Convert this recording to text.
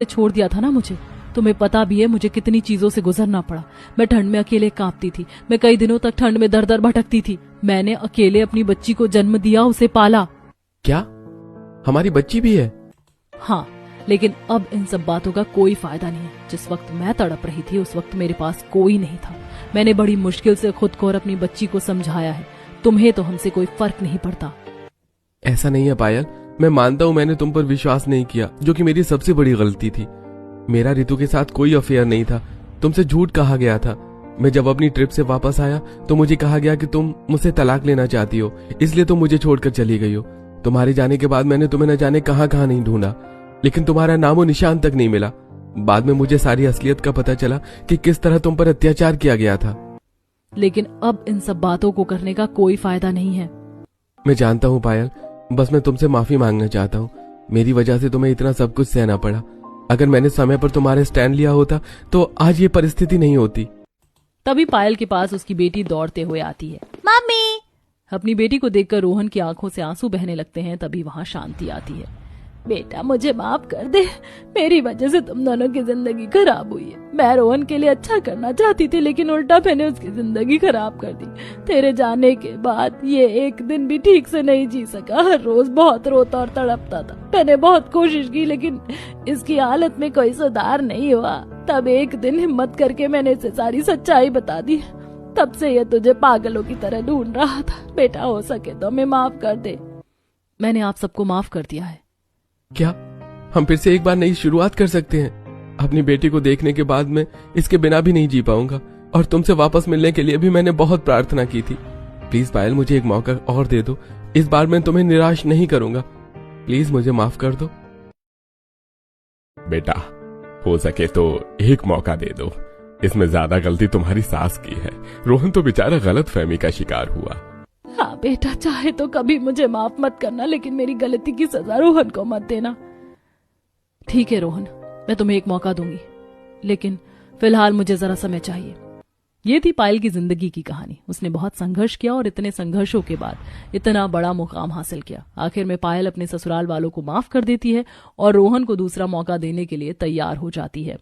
छोड़ दिया था ना मुझे। तुम्हें पता भी है मुझे कितनी चीजों से गुजरना पड़ा। मैं ठंड में अकेले कांपती थी, मैं कई दिनों तक ठंड में दर दर भटकती थी। मैंने अकेले अपनी बच्ची को जन्म दिया, उसे पाला। क्या हमारी बच्ची भी है? हाँ, लेकिन अब इन सब बातों का कोई फायदा नहीं है। जिस वक्त मैं तड़प रही थी उस वक्त मेरे पास कोई नहीं था। मैंने बड़ी मुश्किल से खुद को और अपनी बच्ची को समझाया है। तुम्हें तो हमसे कोई फर्क नहीं पड़ता। ऐसा नहीं है पायल, मैं मानता हूँ मैंने तुम पर विश्वास नहीं किया, जो कि मेरी सबसे बड़ी गलती थी। मेरा रितु के साथ कोई अफेयर नहीं था, तुमसे झूठ कहा गया था। मैं जब अपनी ट्रिप से वापस आया तो मुझे कहा गया कि तुम मुझसे तलाक लेना चाहती हो, इसलिए तुम मुझे छोड़कर चली गई हो। तुम्हारे जाने के बाद मैंने तुम्हें न जाने कहां कहां नहीं ढूंढा, लेकिन तुम्हारा नामो निशान तक नहीं मिला। बाद में मुझे सारी असलियत का पता चला कि किस तरह तुम पर अत्याचार किया गया था। लेकिन अब इन सब बातों को करने का कोई फायदा नहीं है। मैं जानता हूँ पायल, बस मैं तुमसे माफी मांगना चाहता हूँ। मेरी वजह से तुम्हें इतना सब कुछ सहना पड़ा। अगर मैंने समय पर तुम्हारे स्टैंड लिया होता तो आज ये परिस्थिति नहीं होती। तभी पायल के पास उसकी बेटी दौड़ते हुए आती है। मम्मी! अपनी बेटी को देखकर रोहन की आंखों से आंसू बहने लगते हैं। तभी वहां शांति आती है। बेटा, मुझे माफ कर दे, मेरी वजह से तुम दोनों की जिंदगी खराब हुई है। मैं रोहन के लिए अच्छा करना चाहती थी, लेकिन उल्टा मैंने उसकी जिंदगी खराब कर दी। तेरे जाने के बाद ये एक दिन भी ठीक से नहीं जी सका। हर रोज बहुत रोता और तड़पता था। मैंने बहुत कोशिश की, लेकिन इसकी हालत में कोई सुधार नहीं हुआ। तब एक दिन हिम्मत करके मैंने इसे सारी सच्चाई बता दी। तब से ये तुझे पागलों की तरह ढूंढ रहा था। बेटा, हो सके तो हमें माफ कर दे। मैंने आप सबको माफ कर दिया है। क्या हम फिर से एक बार नई शुरुआत कर सकते हैं? अपनी बेटी को देखने के बाद मैं इसके बिना भी नहीं जी पाऊंगा, और तुमसे वापस मिलने के लिए भी मैंने बहुत प्रार्थना की थी। प्लीज पायल, मुझे एक मौका और दे दो। इस बार मैं तुम्हें निराश नहीं करूंगा। प्लीज मुझे माफ कर दो। बेटा, हो सके तो एक मौका दे दो। इसमें ज्यादा गलती तुम्हारी सास की है। रोहन तो बेचारा गलत फहमी का शिकार हुआ। हाँ बेटा, चाहे तो कभी मुझे माफ मत करना, लेकिन मेरी गलती की सजा रोहन को मत देना। ठीक है रोहन, मैं तुम्हें एक मौका दूंगी, लेकिन फिलहाल मुझे जरा समय चाहिए। ये थी पायल की जिंदगी की कहानी। उसने बहुत संघर्ष किया और इतने संघर्षों के बाद इतना बड़ा मुकाम हासिल किया। आखिर में पायल अपने ससुराल वालों को माफ कर देती है और रोहन को दूसरा मौका देने के लिए तैयार हो जाती है।